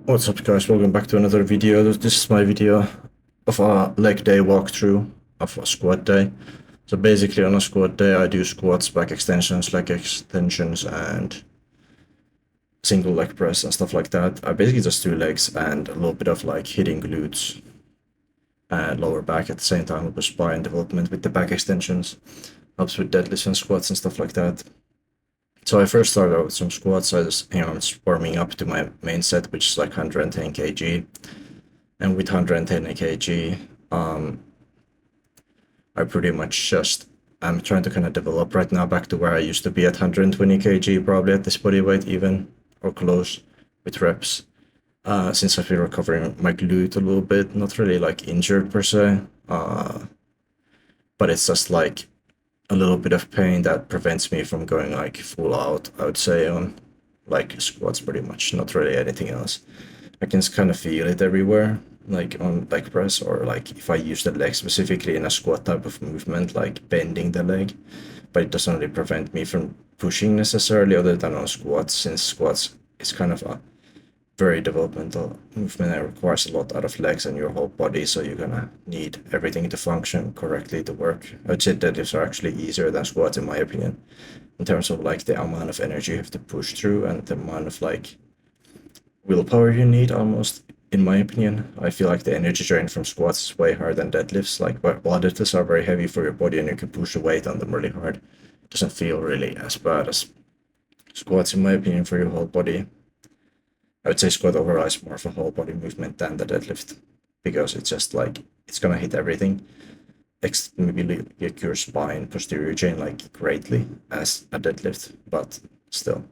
What's up guys, welcome back to another video. This is my video of a leg day walkthrough of a squat day. So basically on a squat day I do squats, back extensions, leg extensions and single leg press and stuff like that. I basically just do legs and a little bit of like hitting glutes and lower back at the same time with spine development with the back extensions. Helps with deadlifts and squats and stuff like that. So I first started out with some squats. I just, I'm just warming up to my main set, which is like 110 kg. And with 110 kg, I pretty much just, I'm trying to kind of develop right now back to where I used to be at 120 kg, probably at this body weight even, or close with reps. Since I've been recovering my glute a little bit, not really like injured per se, but it's just like a little bit of pain that prevents me from going like full out, I would say, on like squats pretty much, not really anything else. I can kind of feel it everywhere, like on leg press or like if I use the leg specifically in a squat type of movement, like bending the leg, but it doesn't really prevent me from pushing necessarily other than on squats, since squats is kind of a very developmental movement that requires a lot out of legs and your whole body, so you're gonna need everything to function correctly to work. I'd say deadlifts are actually easier than squats in my opinion, in terms of like the amount of energy you have to push through and the amount of like willpower you need almost. In my opinion, I feel like the energy drain from squats is way higher than deadlifts. Like while deadlifts are very heavy for your body and you can push the weight on them really hard, it doesn't feel really as bad as squats in my opinion for your whole body. I would say squat overall is more of a whole body movement than the deadlift, because it's just like it's gonna hit everything, maybe like your spine, posterior chain like greatly as a deadlift, but still.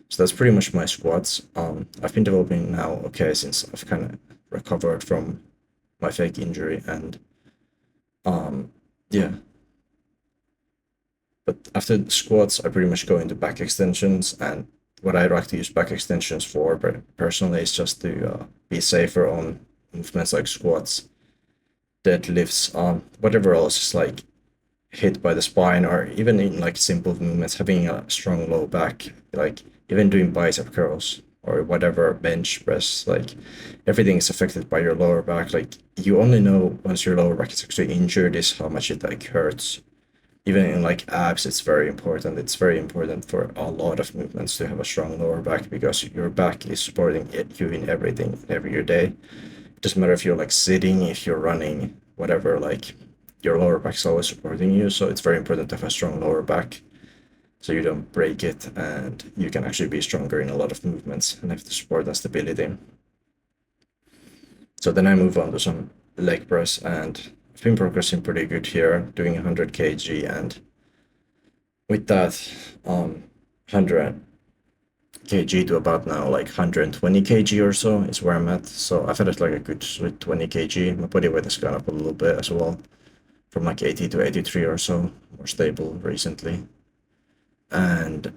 So that's pretty much my squats. I've been developing now okay since I've kind of recovered from my fake injury, and yeah. But after the squats, I pretty much go into back extensions, and what I like to use back extensions for, but personally, is just to be safer on movements like squats, deadlifts, whatever else is like hit by the spine, or even in like simple movements, having a strong low back, like even doing bicep curls or whatever bench press, like everything is affected by your lower back. Like you only know once your lower back is actually injured is how much it like hurts. Even in like abs, it's very important. It's very important for a lot of movements to have a strong lower back, because your back is supporting you in everything every your day. It doesn't matter if you're like sitting, if you're running, whatever, like your lower back is always supporting you. So it's very important to have a strong lower back so you don't break it and you can actually be stronger in a lot of movements and have the support and stability. So then I move on to some leg press, and I've been progressing pretty good here, doing 100 kg, and with that 100 kg to about now like 120 kg or so is where I'm at. So I've had like a good sweet 20 kg. My body weight has gone up a little bit as well, from like 80 to 83 or so, more stable recently. And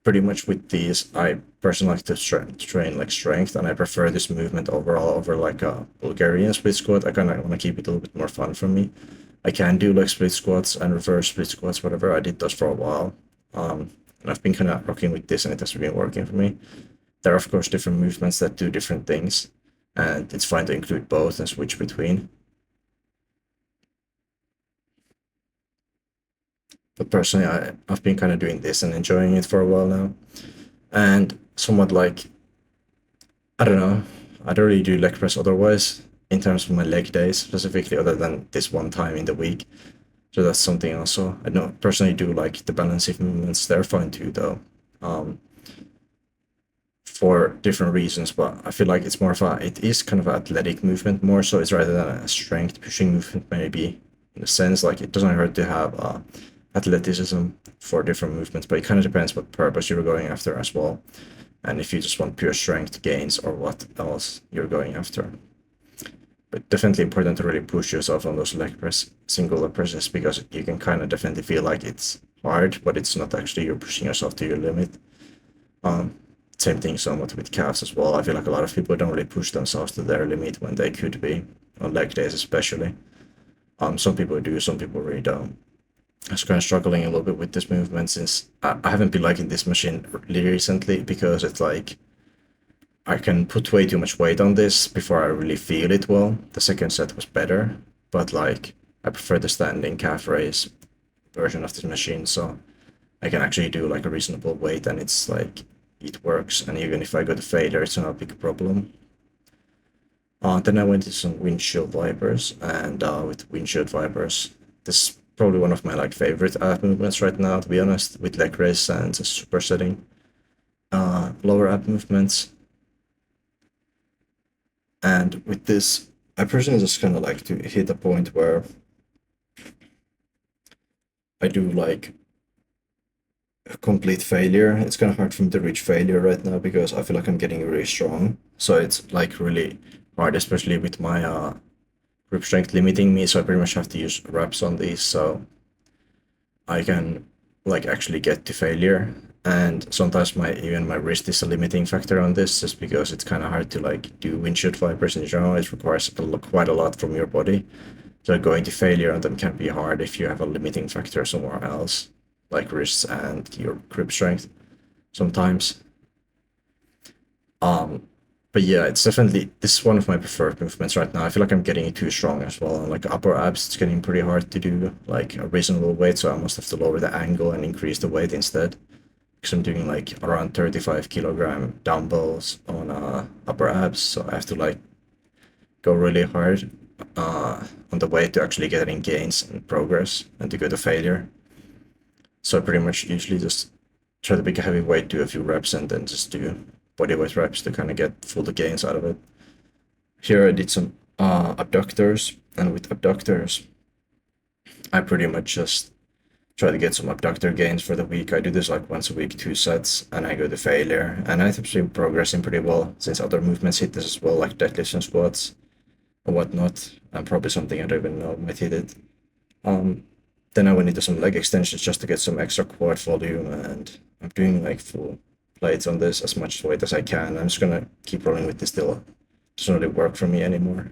pretty much with these, I personally like to train like strength, and I prefer this movement overall over like a Bulgarian split squat. I kind of want to keep it a little bit more fun for me. I can do like split squats and reverse split squats, whatever. I did those for a while. And I've been kind of rocking with this, and it has been working for me. There are, of course, different movements that do different things, and it's fine to include both and switch between. But personally, I've been kind of doing this and enjoying it for a while now. And somewhat like, I don't know, I don't really do leg press otherwise in terms of my leg days specifically, other than this one time in the week. So that's something also. I don't personally do like the balancing movements. They're fine too, though, for different reasons. But I feel like it's more of it is kind of an athletic movement more so. It's rather than a strength pushing movement, maybe, in a sense. Like it doesn't hurt to have athleticism for different movements, but it kind of depends what purpose you're going after as well. And if you just want pure strength gains or what else you're going after. But definitely important to really push yourself on those leg press, single leg presses, because you can kind of definitely feel like it's hard, but it's not actually, you're pushing yourself to your limit. Same thing somewhat with calves as well. I feel like a lot of people don't really push themselves to their limit when they could be, on leg days especially. Some people do, some people really don't. I was kind of struggling a little bit with this movement since I haven't been liking this machine really recently, because it's like I can put way too much weight on this before I really feel it well. The second set was better, but like I prefer the standing calf raise version of this machine, so I can actually do like a reasonable weight and it's like it works. And even if I go to failure, it's not a big problem. Then I went to some windshield wipers, and with windshield wipers, this is probably one of my like favorite ab movements right now, to be honest, with leg raise and supersetting. Lower ab movements, and with this, I personally just kind of like to hit a point where I do like a complete failure. It's kind of hard for me to reach failure right now because I feel like I'm getting really strong. So it's like really hard, especially with my grip strength limiting me. So I pretty much have to use reps on these so I can like actually get to failure. And sometimes my even my wrist is a limiting factor on this, just because it's kind of hard to like do windshield wipers in general. It requires quite a lot from your body. So going to failure on them can be hard if you have a limiting factor somewhere else, like wrists and your grip strength sometimes. Um, but yeah, it's definitely this is one of my preferred movements right now. I feel like I'm getting too strong as well. And like upper abs, it's getting pretty hard to do like a reasonable weight, so I must have to lower the angle and increase the weight instead. Because I'm doing like around 35 kilogram dumbbells on upper abs, so I have to like go really hard on the way to actually getting gains and progress and to go to failure. So I pretty much usually just try to pick a heavy weight, do a few reps, and then just do body weight reps to kind of get full the gains out of it. Here I did some abductors, and with abductors, I pretty much just try to get some abductor gains for the week. I do this like once a week, 2 sets, and I go to failure. And I've been progressing pretty well since other movements hit this as well, like deadlifts and squats or whatnot, and probably something I don't even know might hit it. Um, then I went into some leg extensions just to get some extra quad volume, and I'm doing like full plates on this as much weight as I can. I'm just gonna keep rolling with this till it doesn't really work for me anymore.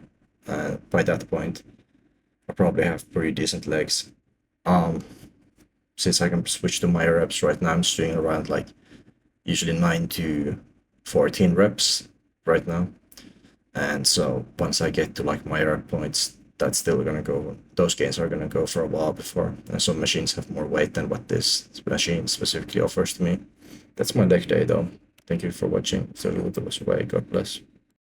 By that point, I probably have pretty decent legs. Um, since I can switch to my reps right now, I'm just doing around like usually 9 to 14 reps right now. And so once I get to like my rep points, that's still gonna go. Those gains are gonna go for a while before. And some machines have more weight than what this machine specifically offers to me. That's my leg day though. Thank you for watching. So a little bit was away. God bless.